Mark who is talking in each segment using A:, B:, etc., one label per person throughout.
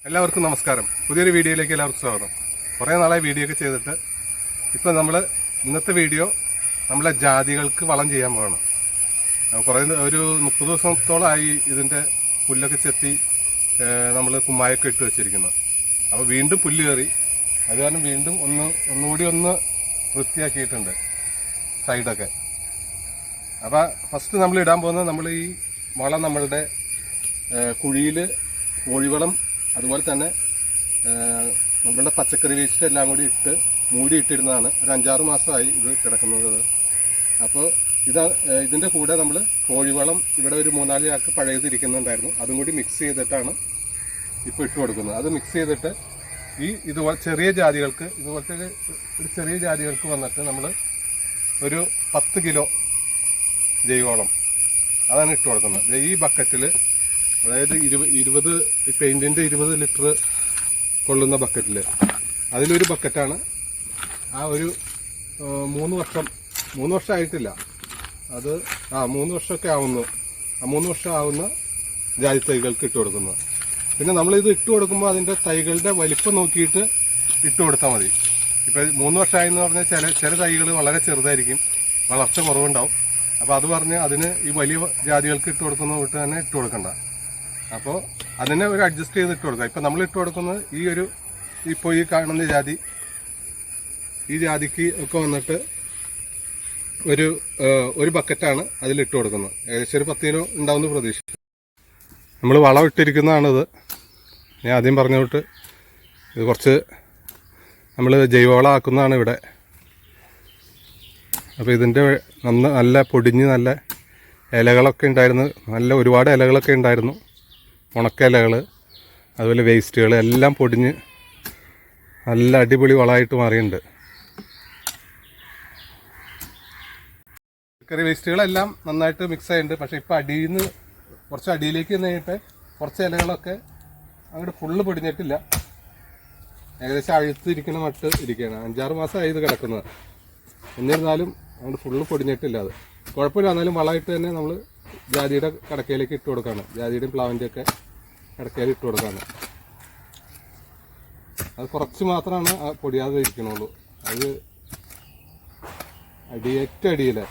A: എല്ലാവർക്കും നമസ്കാരം. പുതിയൊരു വീഡിയോയിലേക്ക് എല്ലാവർക്കും സ്വാഗതം. കുറേ നാളായി വീഡിയോ ഒക്കെ ചെയ്തിട്ട് ഇപ്പം നമ്മൾ ഇന്നത്തെ വീഡിയോ നമ്മളെ ജാതികൾക്ക് വളം ചെയ്യാൻ പോകണം. ഒരു 30 ദിവസത്തോളമായി ഇതിൻ്റെ പുല്ലൊക്കെ ചെത്തി നമ്മൾ കുമ്മായൊക്കെ ഇട്ട് വെച്ചിരിക്കുന്നത്. അപ്പോൾ വീണ്ടും പുല്ല് കയറി, അത് കാരണം വീണ്ടും ഒന്നുകൂടി വൃത്തിയാക്കിയിട്ടുണ്ട് സൈഡൊക്കെ. അപ്പോൾ ഫസ്റ്റ് നമ്മൾ ഇടാൻ പോകുന്നത് നമ്മൾ ഈ വളം നമ്മളുടെ കുഴിയിൽ കോഴിവളം, അതുപോലെ തന്നെ നമ്മളുടെ പച്ചക്കറി വേസ്റ്റ് എല്ലാം കൂടി ഇട്ട് മൂടിയിട്ടിരുന്നതാണ്. ഒരു 5-6 മാസമായി ഇത് കിടക്കുന്നത്. അപ്പോൾ ഇതിൻ്റെ കൂടെ നമ്മൾ കോഴിവളം ഇവിടെ ഒരു 3-4 ചാക്ക് പഴയതിരിക്കുന്നുണ്ടായിരുന്നു, അതും കൂടി മിക്സ് ചെയ്തിട്ടാണ് ഇപ്പോൾ ഇട്ട് കൊടുക്കുന്നത്. അത് മിക്സ് ചെയ്തിട്ട് ഇതുപോലെ ചെറിയ ജാതികൾക്ക്, ഇതുപോലത്തെ ഒരു ചെറിയ ജാതികൾക്ക് വന്നിട്ട് നമ്മൾ ഒരു 10 കിലോ ജൈവവളം അതാണ് ഇട്ട് കൊടുക്കുന്നത്. ഈ ബക്കറ്റിൽ, അതായത് 20 പെയിന്റിന്റെ 20 ലിറ്റർ കൊള്ളുന്ന ബക്കറ്റിൽ, അതിലൊരു ബക്കറ്റാണ് ആ ഒരു 3 വർഷം ആയിട്ടില്ല, അത് 3 വർഷമൊക്കെ ആവുന്നു. ആ 3 വർഷം ആവുന്ന ജാതി തൈകൾക്ക് ഇട്ട് കൊടുക്കുന്നത്. പിന്നെ നമ്മളിത് ഇട്ട് കൊടുക്കുമ്പോൾ അതിന്റെ തൈകളുടെ വലിപ്പം നോക്കിയിട്ട് ഇട്ട് കൊടുത്താൽ മതി. ഇപ്പം 3 വർഷമായെന്ന് പറഞ്ഞാൽ ചില തൈകൾ വളരെ ചെറുതായിരിക്കും, വളർച്ച കുറവുണ്ടാവും. അപ്പോൾ അത് പറഞ്ഞ് അതിന് ഈ വലിയ ജാതികൾക്ക് ഇട്ട് കൊടുക്കുന്ന വിട്ട് തന്നെ ഇട്ട് കൊടുക്കണ്ട. അപ്പോൾ അതിനെ ഒരു അഡ്ജസ്റ്റ് ചെയ്ത് ഇട്ട് കൊടുക്കുക. ഇപ്പം നമ്മൾ ഇട്ട് കൊടുക്കുന്നത് ഇപ്പോൾ ഈ കാണുന്ന ജാതി, ഈ ജാതിക്ക് ഒക്കെ വന്നിട്ട് ഒരു ബക്കറ്റാണ് അതിലിട്ട് കൊടുക്കുന്നത്. ഏകദേശം ഒരു 10 കിലോ ഉണ്ടാവുന്ന പ്രതീക്ഷിച്ചു. നമ്മൾ വളം ഇട്ടിരിക്കുന്നതാണിത്. ഞാൻ ആദ്യം പറഞ്ഞ തൊട്ട് ഇത് കുറച്ച് നമ്മൾ ജൈവവളം ആക്കുന്നതാണ് ഇവിടെ. അപ്പോൾ ഇതിൻ്റെ നല്ല പൊടിഞ്ഞ് നല്ല ഇലകളൊക്കെ ഉണ്ടായിരുന്നു, ഒരുപാട് ഇലകളൊക്കെ ഉണ്ടായിരുന്നു, ഉണക്ക ഇലകൾ, അതുപോലെ വേസ്റ്റുകൾ എല്ലാം പൊടിഞ്ഞ് നല്ല അടിപൊളി വളമായിട്ട് മാറിയിട്ടുണ്ട്. പച്ചക്കറി വേസ്റ്റുകളെല്ലാം നന്നായിട്ട് മിക്സ് ആയിട്ടുണ്ട്. പക്ഷേ ഇപ്പോൾ കുറച്ച് അടിയിലേക്ക് നിന്നിട്ട് കുറച്ച് ഇലകളൊക്കെ അങ്ങോട്ട് ഫുള്ള് പൊടിഞ്ഞിട്ടില്ല, ഏകദേശം അഴുത്തിരിക്കുന്ന മട്ട് ഇരിക്കുകയാണ്. 5-6 മാസമായി ഇത് കിടക്കുന്നത്. എന്നിരുന്നാലും അങ്ങോട്ട് ഫുള്ള് പൊടിഞ്ഞിട്ടില്ല. അത് കുഴപ്പമില്ല. എന്നാലും വളമായിട്ട് തന്നെ നമ്മൾ ജാതിയുടെ കടക്കയിലേക്ക് ഇട്ട് കൊടുക്കുകയാണ്. ജാതിയുടെയും പ്ലാവിൻ്റെയൊക്കെ കടക്കയിൽ ഇട്ട് കൊടുക്കുകയാണ്. അത് കുറച്ച് മാത്രമാണ് പൊടിയാതെ ഇരിക്കണുള്ളൂ. അത് ഏറ്റവും അടിയിലെ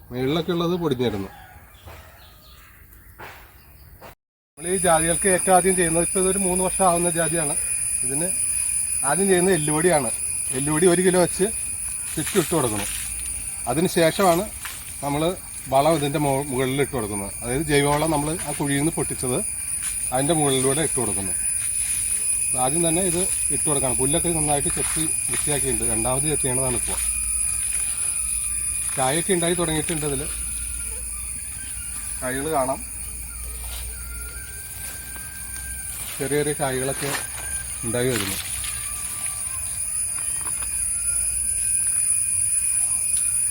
A: മുകളിലൊക്കെ ഉള്ളത് പൊടിഞ്ഞിരുന്നു. നമ്മൾ ഈ ജാതികൾക്ക് ഏറ്റവും ആദ്യം ചെയ്യുന്നത്, ഇപ്പോൾ ഇതൊരു 3 വർഷം ആവുന്ന ജാതിയാണ്. ഇതിന് ആദ്യം ചെയ്യുന്നത് എല്ലുപൊടിയാണ്. എല്ലുപൊടി 1 കിലോ വെച്ച് ചുറ്റും ഇട്ട് കൊടുക്കണം. അതിന് ശേഷമാണ് നമ്മൾ വളം ഇതിൻ്റെ മുകളിൽ ഇട്ട് കൊടുക്കുന്നത്. അതായത് ജൈവവളം നമ്മൾ ആ കുഴിയിൽ നിന്ന് പൊട്ടിച്ചത് അതിൻ്റെ മുകളിലൂടെ ഇട്ട് കൊടുക്കുന്നു. ആദ്യം തന്നെ ഇത് ഇട്ട് കൊടുക്കണം. പുല്ലൊക്കെ നന്നായിട്ട് ചെത്തി വൃത്തിയാക്കിയിട്ടുണ്ട്. രണ്ടാമത് ചെത്തിയേണ്ടതാണ് ഇപ്പോൾ. കായൊക്കെ ഉണ്ടായി തുടങ്ങിയിട്ടുണ്ട്. ഇതിൽ കായ്കൾ കാണാം, ചെറിയ ചെറിയ കായ്കളൊക്കെ ഉണ്ടായി വരുന്നു.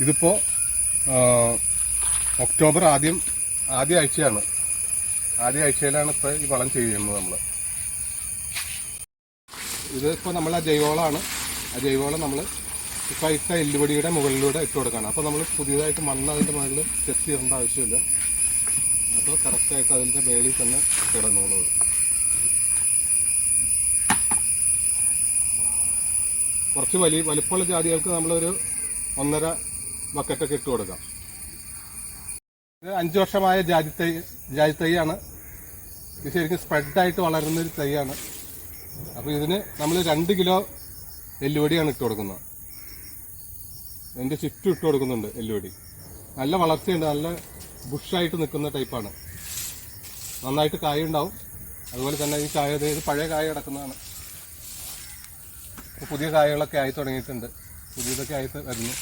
A: ഇതിപ്പോൾ ഒക്ടോബർ ആദ്യ ആഴ്ചയാണ്. ആദ്യ ആഴ്ചയിലാണ് ഇപ്പോൾ ഈ വളം ചെയ്യുന്നത് നമ്മൾ. ഇതിപ്പോൾ നമ്മൾ ആ ജൈവവളമാണ്. ആ ജൈവവളം നമ്മൾ ഇപ്പോൾ ഇട്ട എല്ലുപൊടിയുടെ മുകളിലൂടെ ഇട്ട് കൊടുക്കുകയാണ്. അപ്പോൾ നമ്മൾ പുതിയതായിട്ട് മണ്ണ് അതിൻ്റെ മുകളിൽ ചെത്തി ഇടേണ്ട ആവശ്യമില്ല. അപ്പോൾ കറക്റ്റായിട്ട് അതിൻ്റെ മേളിൽ തന്നെ കിടന്നുള്ളത്. കുറച്ച് വലിപ്പമുള്ള ജാതികൾക്ക് നമ്മളൊരു 1.5 ബക്കറ്റൊക്കെ ഇട്ട് കൊടുക്കാം. ഇത് 5 വർഷമായ ജാതി തൈയാണ്. ഇത് ശരിക്കും സ്പ്രെഡായിട്ട് വളരുന്നൊരു തൈയാണ്. അപ്പോൾ ഇതിന് നമ്മൾ 2 കിലോ എല്ലുപൊടിയാണ് ഇട്ട് കൊടുക്കുന്നത്. ഇതിൻ്റെ ചുറ്റും ഇട്ട് കൊടുക്കുന്നുണ്ട് എല്ലുപൊടി. നല്ല വളർച്ചയുണ്ട്, നല്ല ബുഷായിട്ട് നിൽക്കുന്ന ടൈപ്പാണ്. നന്നായിട്ട് കായ ഉണ്ടാവും. അതുപോലെ തന്നെ ഈ കായ, അതായത് പഴയ കായ കിടക്കുന്നതാണ്. ഇപ്പോൾ പുതിയ കായകളൊക്കെ ആയി തുടങ്ങിയിട്ടുണ്ട്. പുതിയതൊക്കെ ആയി വരുന്നു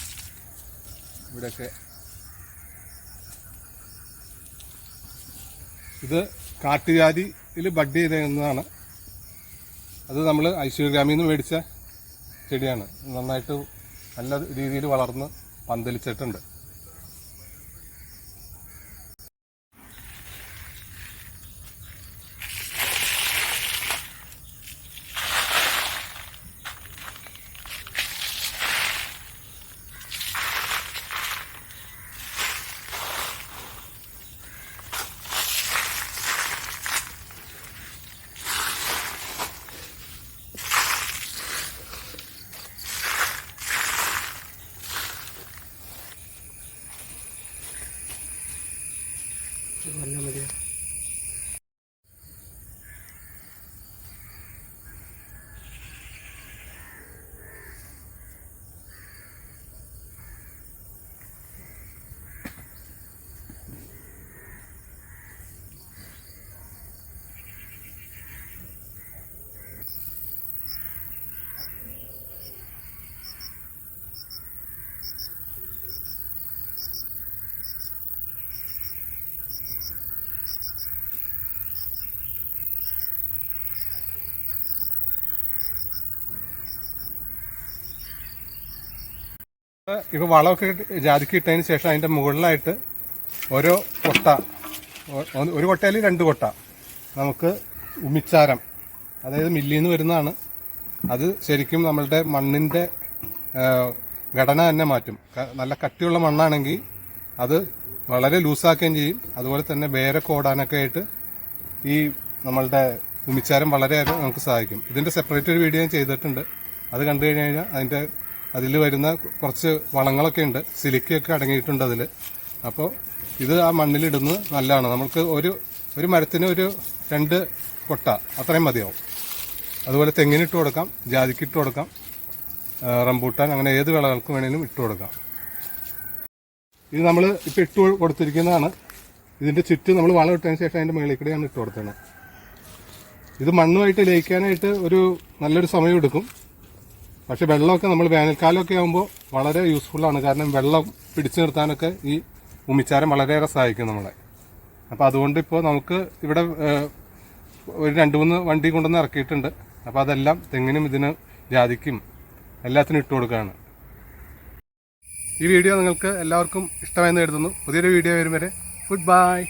A: ഇവിടെയൊക്കെ. ഇത് കാട്ടുജാതിയിൽ ബഡ് ചെയ്തതാണ്. അത് നമ്മൾ ഐശ്വര്യഗ്രാമിൽ നിന്ന് മേടിച്ച ചെടിയാണ്. നന്നായിട്ട് നല്ല രീതിയിൽ വളർന്ന് പന്തലിച്ചിട്ടുണ്ട്. ഇപ്പോൾ വളമൊക്കെ ജാതിക്ക് ഇട്ടതിന് ശേഷം അതിൻ്റെ മുകളിലായിട്ട് ഓരോ കൊട്ട, ഒരു കൊട്ടയിൽ 2 കൊട്ട നമുക്ക് ഉമിച്ചാരം, അതായത് മില്ലിൽ നിന്ന് വരുന്നതാണ്. അത് ശരിക്കും നമ്മളുടെ മണ്ണിൻ്റെ ഘടന തന്നെ മാറ്റും. നല്ല കട്ടിയുള്ള മണ്ണാണെങ്കിൽ അത് വളരെ ലൂസാക്കുകയും ചെയ്യും. അതുപോലെ തന്നെ വേരൊക്കെ ഓടാനൊക്കെ ആയിട്ട് ഈ നമ്മളുടെ ഉമിച്ചാരം വളരെയേറെ നമുക്ക് സഹായിക്കും. ഇതിൻ്റെ സെപ്പറേറ്റ് ഒരു വീഡിയോ ഞാൻ ചെയ്തിട്ടുണ്ട്. അത് കണ്ടു കഴിഞ്ഞാൽ അതിൽ വരുന്ന കുറച്ച് വളങ്ങളൊക്കെ ഉണ്ട്, സിലിക്കയൊക്കെ അടങ്ങിയിട്ടുണ്ട് അതിൽ. അപ്പോൾ ഇത് ആ മണ്ണിലിടുന്നത് നല്ലതാണ്. നമുക്ക് ഒരു മരത്തിന് ഒരു 2 കൊട്ട അത്രയും മതിയാവും. അതുപോലെ തെങ്ങിനിട്ട് കൊടുക്കാം, ജാതിക്കിട്ട് കൊടുക്കാം, റംബൂട്ടാൻ, അങ്ങനെ ഏത് വിളകൾക്ക് വേണേലും ഇട്ട് കൊടുക്കാം. ഇത് നമ്മൾ ഇപ്പോൾ ഇട്ട് കൊടുത്തിരിക്കുന്നതാണ്. ഇതിൻ്റെ ചുറ്റും നമ്മൾ വളം ഇട്ടതിന് ശേഷം അതിൻ്റെ മുകളിൽ കൂടെയാണ് ഇട്ട് കൊടുത്തത്. ഇത് മണ്ണുമായിട്ട് ലയിക്കാനായിട്ട് നല്ലൊരു സമയം എടുക്കും. പക്ഷെ വെള്ളമൊക്കെ നമ്മൾ വേനൽക്കാലമൊക്കെ ആകുമ്പോൾ വളരെ യൂസ്ഫുള്ളാണ്. കാരണം വെള്ളം പിടിച്ചു നിർത്താനൊക്കെ ഈ ഉമിച്ചാരം വളരെയേറെ സഹായിക്കും നമ്മളെ. അപ്പോൾ അതുകൊണ്ട് ഇപ്പോൾ നമുക്ക് ഇവിടെ ഒരു 2-3 വണ്ടി കൊണ്ടുവന്ന് ഇറക്കിയിട്ടുണ്ട്. അപ്പോൾ അതെല്ലാം തെങ്ങിനും ജാതിക്കും എല്ലാത്തിനും ഇട്ട് കൊടുക്കുകയാണ്. ഈ വീഡിയോ നിങ്ങൾക്ക് എല്ലാവർക്കും ഇഷ്ടമായെന്ന് കരുതുന്നു. പുതിയൊരു വീഡിയോ വരും വരെ ഗുഡ് ബൈ.